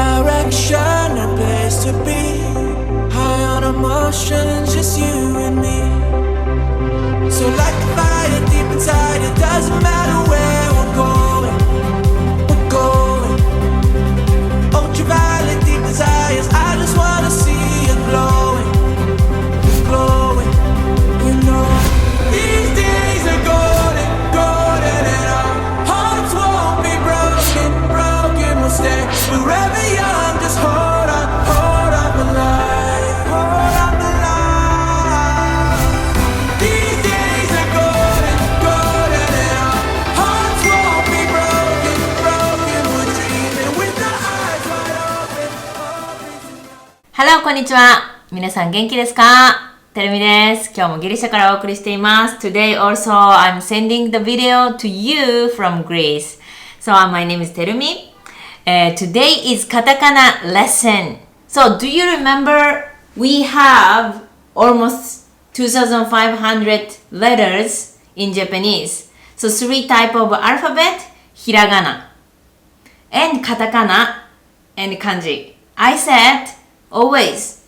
direction, a place to be. High on emotions, just you and me. So like the fire deep inside, it doesn't matter where we're going. We're going. Ultraviolet deep desires, I just wanna see it glowing. It's glowing, you know. These days are golden, golden, and our hearts won't be broken, broken, we'll stay forever young. Just hold on the line, hold on the line. These days are golden, golden, and our hearts won't be broken, broken, we're dreaming with our eyes wide open, hoping to Hello, こんにちは。皆さん元気ですか？てるみです。今日もギリシャからお送りしています。Today also I'm sending the video to you from Greece. So my name is Terumi. Today is katakana lesson. So do you remember we have almost 2,500 letters in Japanese. So 3 types of alphabet, hiragana, and katakana, and kanji. I said always,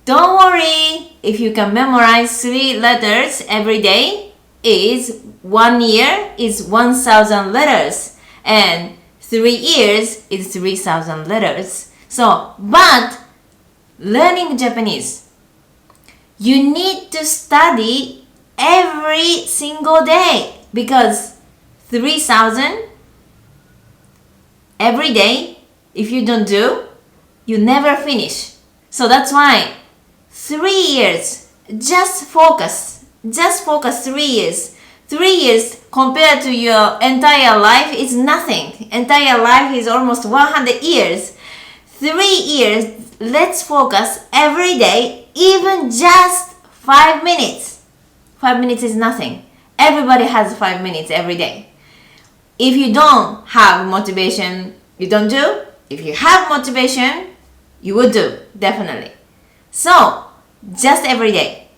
don't worry if you can memorize 3 letters every day. Is 1 year is 1,000 letters and 3 years is 3,000 letters. So, but learning Japanese, you need to study every single day because 3,000 every day, if you don't do, you never finish. So that's why 3 years, just focus 3 years. 3 years compared to your entire life is nothing. Entire life is almost 100 years. 3 years, let's focus every day, even just 5 minutes. 5 minutes is nothing. Everybody has 5 minutes every day. If you don't have motivation, you don't do. If you have motivation, you will do, definitely. So, just every day,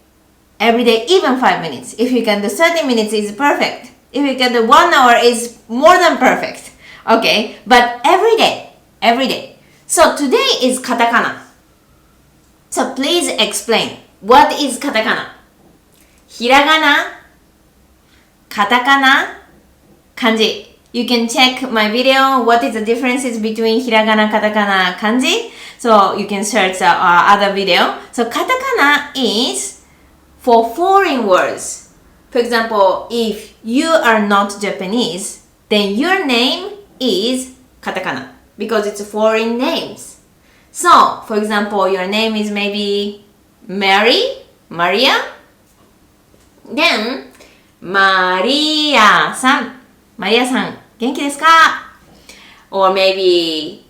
even 5 minutes. If you can do 30 minutes, is perfect. If you can do 1 hour, is more than perfect. Okay, but every day. So today is katakana. So please explain, what is katakana? Hiragana, katakana, kanji. You can check my video, what is the differences between hiragana, katakana, kanji. So you can search other video. So katakana is for foreign words. For example, if you are not Japanese, then your name is katakana because it's foreign names. So, for example, your name is maybe Maria. Then, Maria-san. Maria-san, 元気ですか? Or maybe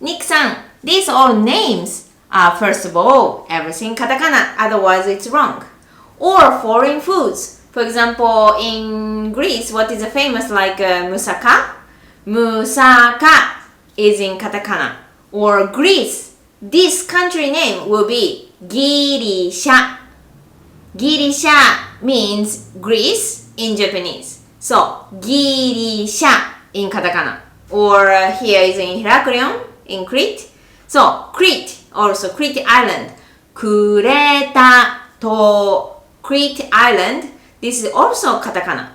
Nick-san. These all names are, first of all, everything katakana, otherwise it's wrong. Or foreign foods. For example, in Greece, what is famous like moussaka? Moussaka is in katakana. Or Greece, this country name will be Girisha. Girisha means Greece in Japanese. So, Girisha in katakana. Or here is in Heraklion in Crete. So, Crete, also Crete Island. Kureta to Crete Island. This is also katakana.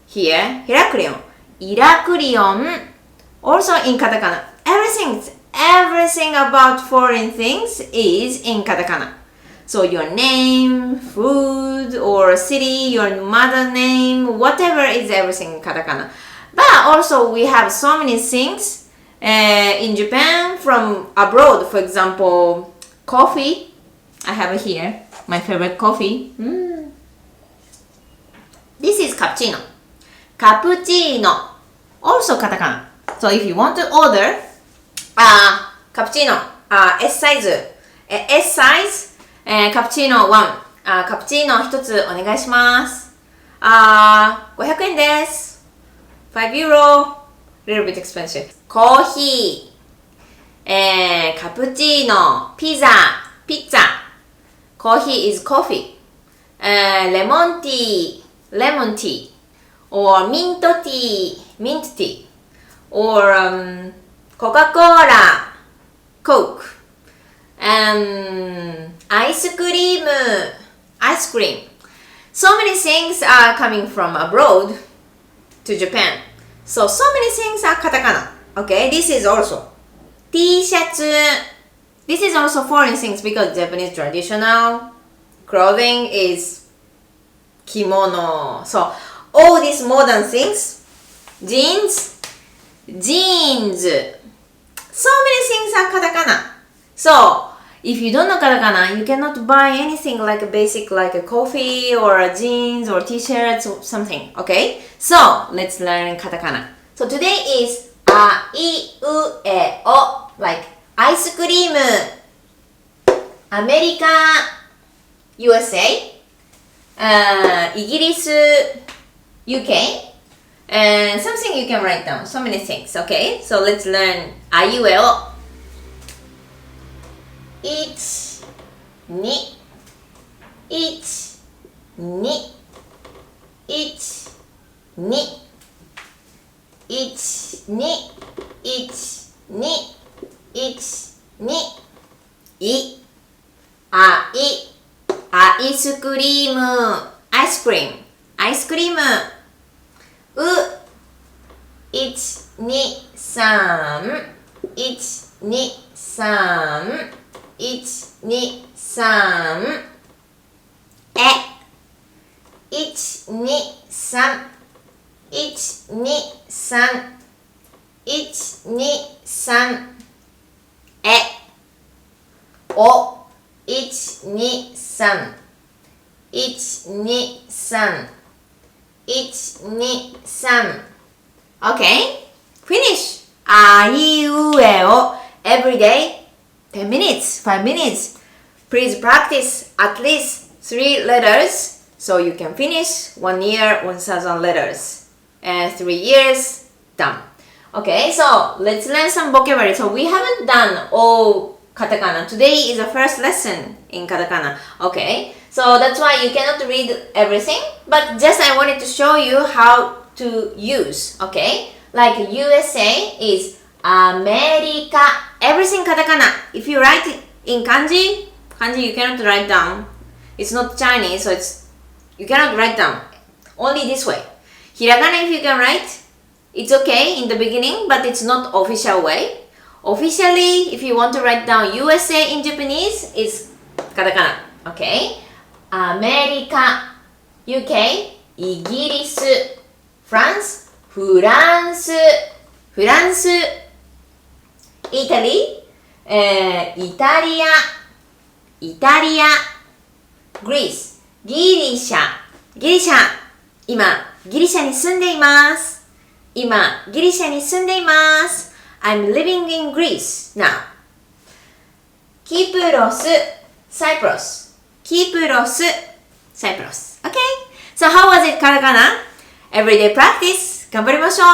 Here, Heraklion. Iraklion, also in katakana. Everything about foreign things is in katakana. So your name, food, or city, your mother name, whatever is everything in katakana. But also we have so many things in Japan from abroad. For example, coffee. I have here my favorite coffee. This is cappuccino. Cappuccino, also katakana. So if you want to order cappuccino, S size, cappuccino 1、カプチーノ1つお願いします。500円です。5 euro, little bit expensive. コーヒー、カプチーノ、ピザ、ピッツァ。コーヒー is coffee. Lemon tea, lemon tea. Or mint tea, mint tea. or Coca-Cola, Coke, ice cream, ice cream. So many things are coming from abroad to Japan. So many things are katakana. Okay, this is also T-shirts. This is also foreign things because Japanese traditional clothing is kimono. So all these modern things, jeans. So many things are katakana. So if you don't know katakana, you cannot buy anything like a basic like a coffee or a jeans or t-shirts or something. Okay? So let's learn katakana. So today is a, I, U, E, O, like ice cream, America, USA, イギリス UK, and something you can write down. So many things. Okay? So let's learn あいうえお。1、2、1、2、1、2、1、2、1、2、1、2、い、あい、アイスクリーム、アイスクリーム、アイスクリーム、う、1、2、3、1、2、3、1、2、3、え、1、2、3、1、2、3、1、2、3、え、お、1、2、3、1、2、3、1、2、3。Okay? Finish! あいうえお every day 10 minutes, 5 minutes. Please practice at least 3 letters so you can finish 1 year, 1,000 letters. And 3 years, done. Okay, so let's learn some vocabulary. So we haven't done all katakana. Today is the first lesson in katakana. Okay, so that's why you cannot read everything. But just I wanted to show you how to use. Okay, like USA is America. Everything katakana. If you write it in kanji you cannot write down. It's not Chinese, so you cannot write down. Only this way. Hiragana if you can write, it's okay in the beginning, but it's not official way. Officially, if you want to write down USA in Japanese, it's katakana. Okay? America, UK, イギリス、France, フランス、Italy, イタリア、Greece, ギリシャ、今、ギリシャに住んでいます。I'm living in Greece now. キプロス、Cyprus. Okay? So how was it, katakana? Everyday practice. 頑張りましょう